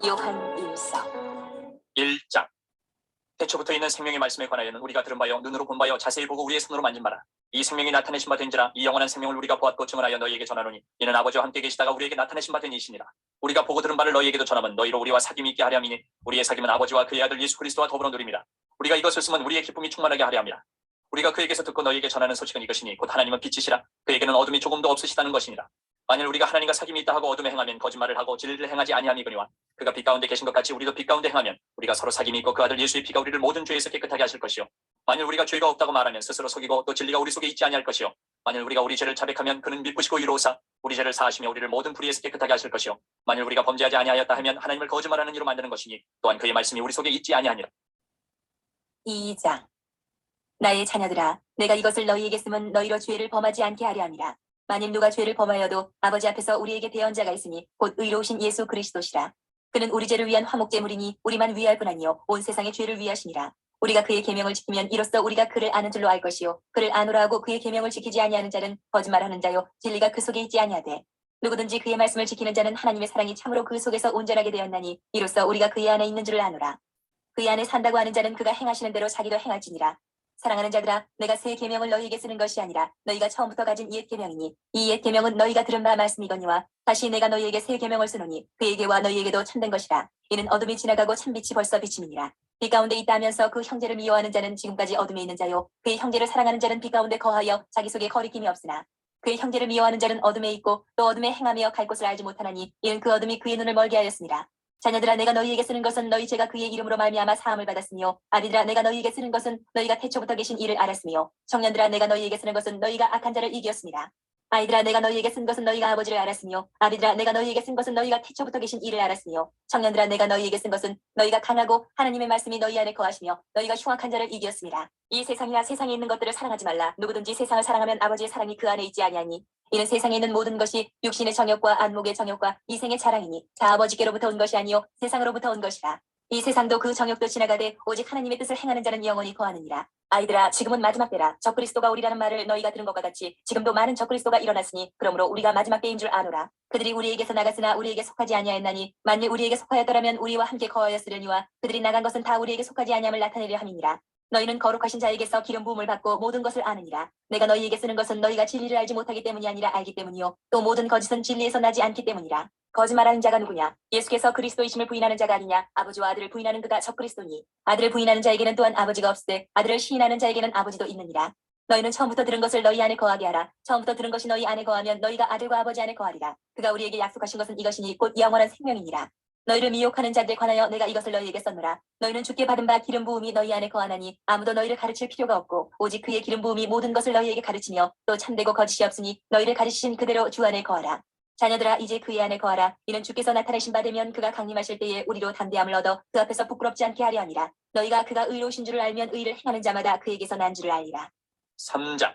요한 1서 1장. 태초부터 있는 생명의 말씀에 관하여는 우리가 들은 바요 눈으로 본 바요 자세히 보고 우리의 손으로 만진 바라. 이 생명이 나타내신 바 된지라. 이 영원한 생명을 우리가 보았고 증언하여 너희에게 전하노니 이는 아버지와 함께 계시다가 우리에게 나타내신 바 된 이시니라. 우리가 보고 들은 바를 너희에게도 전하면 너희로 우리와 사귐이 있게 하려 함이니 우리의 사귐은 아버지와 그의 아들 예수 그리스도와 더불어 누림이라. 우리가 이것을 쓰면 우리의 기쁨이 충만하게 하려 함이라. 우리가 그에게서 듣고 너희에게 전하는 소식은 이것이니 곧 하나님은 빛이시라. 그에게는 어둠이 조금도 없으시다는 것이니라. 만일 우리가 하나님과 사귐이 있다 하고 어둠에 행하면 거짓말을 하고 진리를 행하지 아니함이거니와 그가 빛 가운데 계신 것 같이 우리도 빛 가운데 행하면 우리가 서로 사귐이 있고 그 아들 예수의 피가 우리를 모든 죄에서 깨끗하게 하실 것이요 만일 우리가 죄가 없다고 말하면 스스로 속이고 또 진리가 우리 속에 있지 아니할 것이요 만일 우리가 우리 죄를 자백하면 그는 미쁘시고 의로우사 우리 죄를 사하시며 우리를 모든 불의에서 깨끗하게 하실 것이요 만일 우리가 범죄하지 아니하였다 하면 하나님을 거짓말하는 이로 만드는 것이니 또한 그의 말씀이 우리 속에 있지 아니하니라. 2장. 나의 자녀들아, 내가 이것을 너희에게 쓰면 너희로 죄를 범하지 않게 하려 함이라. 만일 누가 죄를 범하여도 아버지 앞에서 우리에게 대언자가 있으니 곧 의로우신 예수 그리스도시라. 그는 우리 죄를 위한 화목제물이니 우리만 위할 뿐 아니요 온 세상의 죄를 위하시니라. 우리가 그의 계명을 지키면 이로써 우리가 그를 아는 줄로 알 것이요 그를 아노라 하고 그의 계명을 지키지 아니하는 자는 거짓말하는 자요 진리가 그 속에 있지 아니하되 누구든지 그의 말씀을 지키는 자는 하나님의 사랑이 참으로 그 속에서 온전하게 되었나니 이로써 우리가 그의 안에 있는 줄을 아노라. 그의 안에 산다고 하는 자는 그가 행하시는 대로 자기도 행할지니라. 사랑하는 자들아, 내가 새 계명을 너희에게 쓰는 것이 아니라 너희가 처음부터 가진 옛 계명이니 이 옛 계명은 너희가 들은 바 말씀이거니와 다시 내가 너희에게 새 계명을 쓰노니 그에게와 너희에게도 참된 것이라. 이는 어둠이 지나가고 참빛이 벌써 비침이니라. 빛 가운데 있다 하면서 그 형제를 미워하는 자는 지금까지 어둠에 있는 자요 그의 형제를 사랑하는 자는 빛 가운데 거하여 자기 속에 거리낌이 없으나 그의 형제를 미워하는 자는 어둠에 있고 또 어둠에 행하며 갈 곳을 알지 못하나니 이는 그 어둠이 그의 눈을 멀게 하였습니다. 자녀들아, 내가 너희에게 쓰는 것은 너희 죄가 그의 이름으로 말미암아 사함을 받았으며 아비들아, 내가 너희에게 쓰는 것은 너희가 태초부터 계신 이를 알았으며 청년들아, 내가 너희에게 쓰는 것은 너희가 악한 자를 이기었습니다. 아이들아, 내가 너희에게 쓴 것은 너희가 아버지를 알았으며 아비들아, 내가 너희에게 쓴 것은 너희가 태초부터 계신 이를 알았으며 청년들아, 내가 너희에게 쓴 것은 너희가 강하고 하나님의 말씀이 너희 안에 거하시며 너희가 흉악한 자를 이기었습니다. 이 세상이나 세상에 있는 것들을 사랑하지 말라. 누구든지 세상을 사랑하면 아버지의 사랑이 그 안에 있지 아니하니 이는 세상에 있는 모든 것이 육신의 정욕과 안목의 정욕과 이생의 자랑이니 다 아버지께로부터 온 것이 아니요 세상으로부터 온 것이라. 이 세상도 그 정욕도 지나가되 오직 하나님의 뜻을 행하는 자는 영원히 거하느니라. 아이들아, 지금은 마지막 때라. 적그리스도가 오리라는 말을 너희가 들은 것과 같이 지금도 많은 적그리스도가 일어났으니 그러므로 우리가 마지막 때인 줄 아노라. 그들이 우리에게서 나갔으나 우리에게 속하지 아니하였나니 만일 우리에게 속하였더라면 우리와 함께 거하였으려니와 그들이 나간 것은 다 우리에게 속하지 아니함을 나타내려 함이니라. 너희는 거룩하신 자에게서 기름 부음을 받고 모든 것을 아느니라. 내가 너희에게 쓰는 것은 너희가 진리를 알지 못하기 때문이 아니라 알기 때문이요 또 모든 거짓은 진리에서 나지 않기 때문이라. 거짓말하는 자가 누구냐? 예수께서 그리스도이심을 부인하는 자가 아니냐? 아버지와 아들을 부인하는 그가 적그리스도니 아들을 부인하는 자에게는 또한 아버지가 없으되 아들을 시인하는 자에게는 아버지도 있느니라. 너희는 처음부터 들은 것을 너희 안에 거하게 하라. 처음부터 들은 것이 너희 안에 거하면 너희가 아들과 아버지 안에 거하리라. 그가 우리에게 약속하신 것은 이것이니 곧 영원한 생명이니라. 너희를 미혹하는 자들에 관하여 내가 이것을 너희에게 썼노라. 너희는 주께 받은 바 기름 부음이 너희 안에 거하나니 아무도 너희를 가르칠 필요가 없고 오직 그의 기름 부음이 모든 것을 너희에게 가르치며 또 참되고 거짓이 없으니 너희를 가르치신 그대로 주 안에 거하라. 자녀들아, 이제 그의 안에 거하라. 이는 주께서 나타내신 바 되면 그가 강림하실 때에 우리로 담대함을 얻어 그 앞에서 부끄럽지 않게 하려 함이라. 너희가 그가 의로우신 줄을 알면 의를 행하는 자마다 그에게서 난 줄을 알리라. 3장.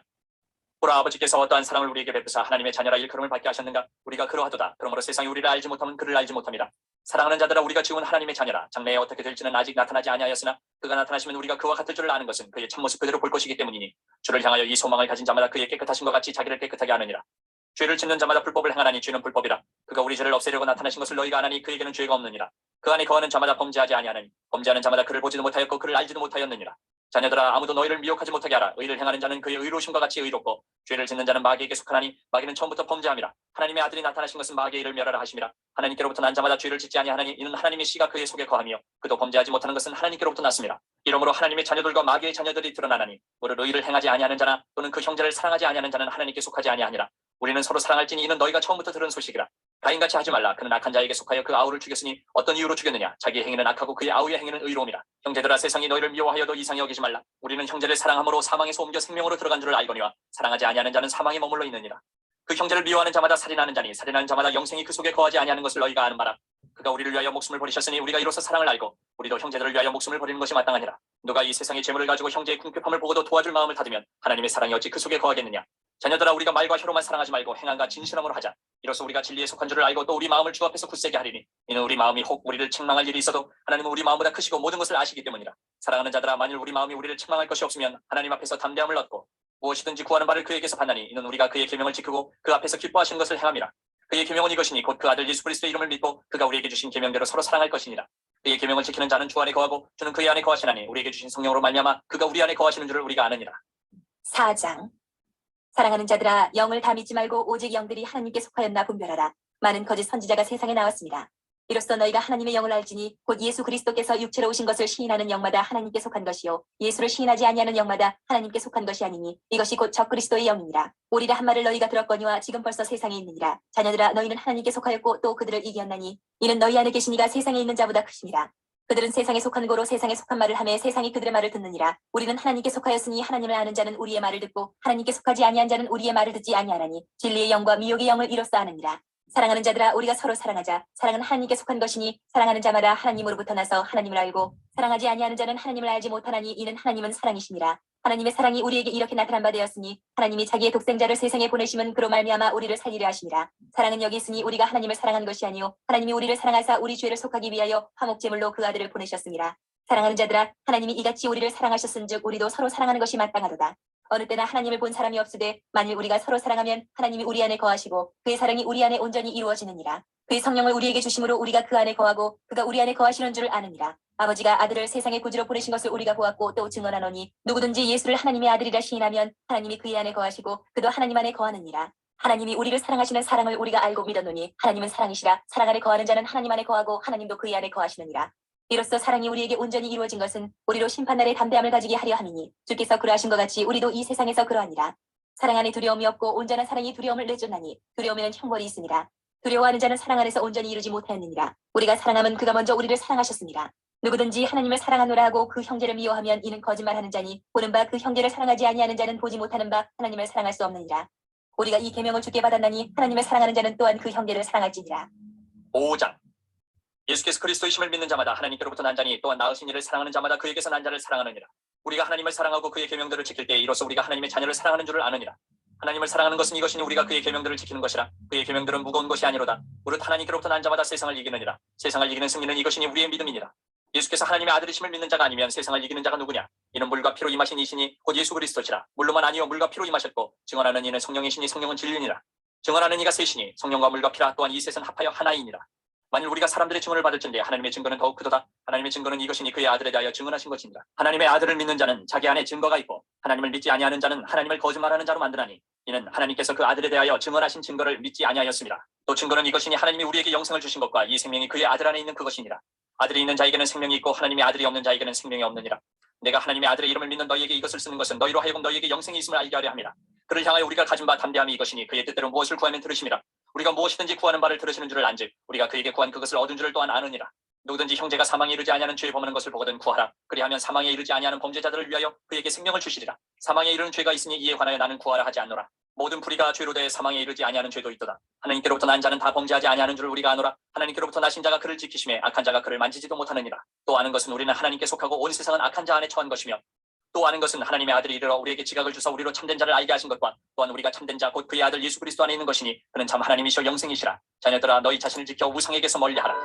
보라, 아버지께서 어떠한 사랑을 우리에게 베푸사 하나님의 자녀라 일컬음을 받게 하셨는가. 우리가 그러하도다. 그러므로 세상이 우리를 알지 못하면 그를 알지 못함이라. 사랑하는 자들아, 우리가 지금 하나님의 자녀라. 장래에 어떻게 될지는 아직 나타나지 아니하였으나 그가 나타나시면 우리가 그와 같을 줄을 아는 것은 그의 참모습 그대로 볼 것이기 때문이니 주를 향하여 이 소망을 가진 자마다 그의 깨끗하신 것 같이 자기를 깨끗하게 하느니라. 죄를 짓는 자마다 불법을 행하나니 죄는 불법이라. 그가 우리 죄를 없애려고 나타나신 것을 너희가 아나니 그에게는 죄가 없느니라. 그 안에 거하는 자마다 범죄하지 아니하나니 범죄하는 자마다 그를 보지도 못하였고 그를 알지도 못하였느니라. 자녀들아, 아무도 너희를 미혹하지 못하게 하라. 의를 행하는 자는 그의 의로우심과 같이 의롭고 죄를 짓는 자는 마귀에게 속하나니 마귀는 처음부터 범죄함이라. 하나님의 아들이 나타나신 것은 마귀의 일을 멸하라 하심이라. 하나님께로부터 난 자마다 죄를 짓지 아니하나니 이는 하나님의 씨가 그의 속에 거하며 그도 범죄하지 못하는 것은 하나님께로부터 났습니다. 이러므로 하나님의 자녀들과 마귀의 자녀들이 드러나나니 무릇 의를 행하지 아니하는 자나 또는 그 형제를 사랑하지 아니하는 자는 하나님께 속하지 아니하니라. 우리는 서로 사랑할지니 이는 너희가 처음부터 들은 소식이라. 가인같이 하지 말라. 그는 악한 자에게 속하여 그 아우를 죽였으니 어떤 이유로 죽였느냐? 자기의 행위는 악하고 그의 아우의 행위는 의로움이라. 형제들아, 세상이 너희를 미워하여도 이상히 여기지 말라. 우리는 형제를 사랑함으로 사망에서 옮겨 생명으로 들어간 줄을 알거니와 사랑하지 아니하는 자는 사망에 머물러 있느니라. 그 형제를 미워하는 자마다 살인하는 자니 살인하는 자마다 영생이 그 속에 거하지 아니하는 것을 너희가 아는 바라. 그가 우리를 위하여 목숨을 버리셨으니 우리가 이로써 사랑을 알고 우리도 형제들을 위하여 목숨을 버리는 것이 마땅하니라. 누가 이 세상의 재물을 가지고 형제의 궁핍함을 보고도 도와줄 마음을 닫으면 하나님의 사랑이 어찌 그 속에 거하겠느냐. 자녀들아, 우리가 말과 혀로만 사랑하지 말고 행함과 진실함으로 하자. 이로써 우리가 진리에 속한 줄을 알고 또 우리 마음을 주 앞에서 굳세게 하리니 이는 우리 마음이 혹 우리를 책망할 일이 있어도 하나님은 우리 마음보다 크시고 모든 것을 아시기 때문이라. 사랑하는 자들아, 만일 우리 마음이 우리를 책망할 것이 없으면 하나님 앞에서 담대함을 얻고 무엇이든지 구하는 바를 그에게서 받나니 이는 우리가 그의 계명을 지키고 그 앞에서 기뻐하시는 것을 행함이라. 그의 계명은 이것이니 곧 그 아들 예수 그리스도의 이름을 믿고 그가 우리에게 주신 계명대로 서로 사랑할 것이니라. 그의 계명을 지키는 자는 주 안에 거하고 주는 그의 안에 거하시나니 우리에게 주신 성령으로 말미암아 그가 우리 안에 거하시는 줄을 우리가 아느니라. 4장. 사랑하는 자들아, 영을 다 믿지 말고 오직 영들이 하나님께 속하였나 분별하라. 많은 거짓 선지자가 세상에 나왔습니다. 이로써 너희가 하나님의 영을 알지니 곧 예수 그리스도께서 육체로 오신 것을 시인하는 영마다 하나님께 속한 것이요 예수를 시인하지 아니하는 영마다 하나님께 속한 것이 아니니 이것이 곧 적 그리스도의 영이니라. 오리라 한 말을 너희가 들었거니와 지금 벌써 세상에 있느니라. 자녀들아, 너희는 하나님께 속하였고 또 그들을 이기었나니 이는 너희 안에 계신 이가 세상에 있는 자보다 크심이라. 그들은 세상에 속한 고로 세상에 속한 말을 하매 세상이 그들의 말을 듣느니라. 우리는 하나님께 속하였으니 하나님을 아는 자는 우리의 말을 듣고 하나님께 속하지 아니한 자는 우리의 말을 듣지 아니하나니 진리의 영과 미혹의 영을 이로써 아느니라. 사랑하는 자들아, 우리가 서로 사랑하자. 사랑은 하나님께 속한 것이니 사랑하는 자마다 하나님으로부터 나서 하나님을 알고 사랑하지 아니하는 자는 하나님을 알지 못하나니 이는 하나님은 사랑이시니라. 하나님의 사랑이 우리에게 이렇게 나타난 바 되었으니 하나님이 자기의 독생자를 세상에 보내심은 그로 말미암아 우리를 살리려 하심이라. 사랑은 여기 있으니 우리가 하나님을 사랑한 것이 아니요 하나님이 우리를 사랑하사 우리 죄를 속하기 위하여 화목제물로 그 아들을 보내셨습니다. 사랑하는 자들아, 하나님이 이같이 우리를 사랑하셨은즉 우리도 서로 사랑하는 것이 마땅하도다. 어느 때나 하나님을 본 사람이 없으되 만일 우리가 서로 사랑하면 하나님이 우리 안에 거하시고 그의 사랑이 우리 안에 온전히 이루어지느니라. 그의 성령을 우리에게 주심으로 우리가 그 안에 거하고 그가 우리 안에 거하시는 줄을 아느니라. 아버지가 아들을 세상의 구주로 보내신 것을 우리가 보았고 또 증언하노니 누구든지 예수를 하나님의 아들이라 시인하면 하나님이 그의 안에 거하시고 그도 하나님 안에 거하느니라. 하나님이 우리를 사랑하시는 사랑을 우리가 알고 믿었노니 하나님은 사랑이시라. 사랑 안에 거하는 자는 하나님 안에 거하고 하나님도 그의 안에 거하시느니라. 이로써 사랑이 우리에게 온전히 이루어진 것은 우리로 심판날에 담대함을 가지게 하려 함이니 주께서 그러하신 것 같이 우리도 이 세상에서 그러하니라. 사랑 안에 두려움이 없고 온전한 사랑이 두려움을 내쫓나니 두려움에는 형벌이 있으니라. 두려워하는 자는 사랑 안에서 온전히 이루지 못하였느니라. 우리가 사랑하면 그가 먼저 우리를 사랑하셨습니다. 누구든지 하나님을 사랑하노라 하고 그 형제를 미워하면 이는 거짓말하는 자니 보는 바 그 형제를 사랑하지 아니하는 자는 보지 못하는 바 하나님을 사랑할 수 없느니라. 우리가 이 계명을 주께 받았나니 하나님을 사랑하는 자는 또한 그 형제를 사랑할지니라. 5장. 예수께서 그리스도의 심을 믿는 자마다 하나님께로부터 난 자니 또한 낳으신 이를 사랑하는 자마다 그에게서 난 자를 사랑하느니라. 우리가 하나님을 사랑하고 그의 계명들을 지킬 때에 이로써 우리가 하나님의 자녀를 사랑하는 줄을 아느니라. 하나님을 사랑하는 것은 이것이니 우리가 그의 계명들을 지키는 것이라. 그의 계명들은 무거운 것이 아니로다. 무릇 하나님께로부터 난 자마다 세상을 이기느니라. 세상을 이기는 승리는 이것이니 우리의 믿음이니라. 예수께서 하나님의 아들이심을 믿는 자가 아니면 세상을 이기는 자가 누구냐? 이는 물과 피로 임하신 이시니 곧 예수 그리스도시라. 물로만 아니요 물과 피로 임하셨고 증언하는 이는 성령이시니 성령은 진리니라. 증언하는 이가 셋이니 성령과 물과 피라. 또한 이 셋은 합하여 하나이니라. 만일 우리가 사람들의 증언을 받을진대 하나님의 증거는 더욱 크도다. 하나님의 증거는 이것이니 그의 아들에 대하여 증언하신 것이니라. 하나님의 아들을 믿는 자는 자기 안에 증거가 있고 하나님을 믿지 아니하는 자는 하나님을 거짓말하는 자로 만드나니 이는 하나님께서 그 아들에 대하여 증언하신 증거를 믿지 아니하였습니다. 또 증거는 이것이니 하나님이 우리에게 영생을 주신 것과 이 생명이 그의 아들 안에 있는 그것이니라. 아들이 있는 자에게는 생명이 있고 하나님의 아들이 없는 자에게는 생명이 없느니라. 내가 하나님의 아들의 이름을 믿는 너희에게 이것을 쓰는 것은 너희로 하여금 너희에게 영생이 있음을 알게 하려 함이라. 그를 향하여 우리가 가진 바 담대함이 이것이니 그의 뜻대로 무엇을 구하면 들으심이라. 우리가 무엇이든지 구하는 바를 들으시는 줄을 안즉 우리가 그에게 구한 그것을 얻은 줄을 또한 아느니라. 누구든지 형제가 사망에 이르지 아니하는 죄에 범하는 것을 보거든 구하라. 그리하면 사망에 이르지 아니하는 범죄자들을 위하여 그에게 생명을 주시리라. 사망에 이르는 죄가 있으니 이에 관하여 나는 구하라 하지 않노라. 모든 불의가 죄로 대해 사망에 이르지 아니하는 죄도 있도다. 하나님께로부터 난 자는 다 범죄하지 아니하는 줄을 우리가 아노라. 하나님께로부터 나신 자가 그를 지키심에 악한 자가 그를 만지지도 못하느니라. 또 아는 것은 우리는 하나님께 속하고 온 세상은 악한 자 안에 처한 것이며 또 아는 것은 하나님의 아들이 이르러 우리에게 지각을 주사 우리로 참된 자를 알게 하신 것과 또한 우리가 참된 자 곧 그의 아들 예수 그리스도 안에 있는 것이니 그는 참 하나님이시오 영생이시라. 자녀들아 너희 자신을 지켜 우상에게서 멀리하라.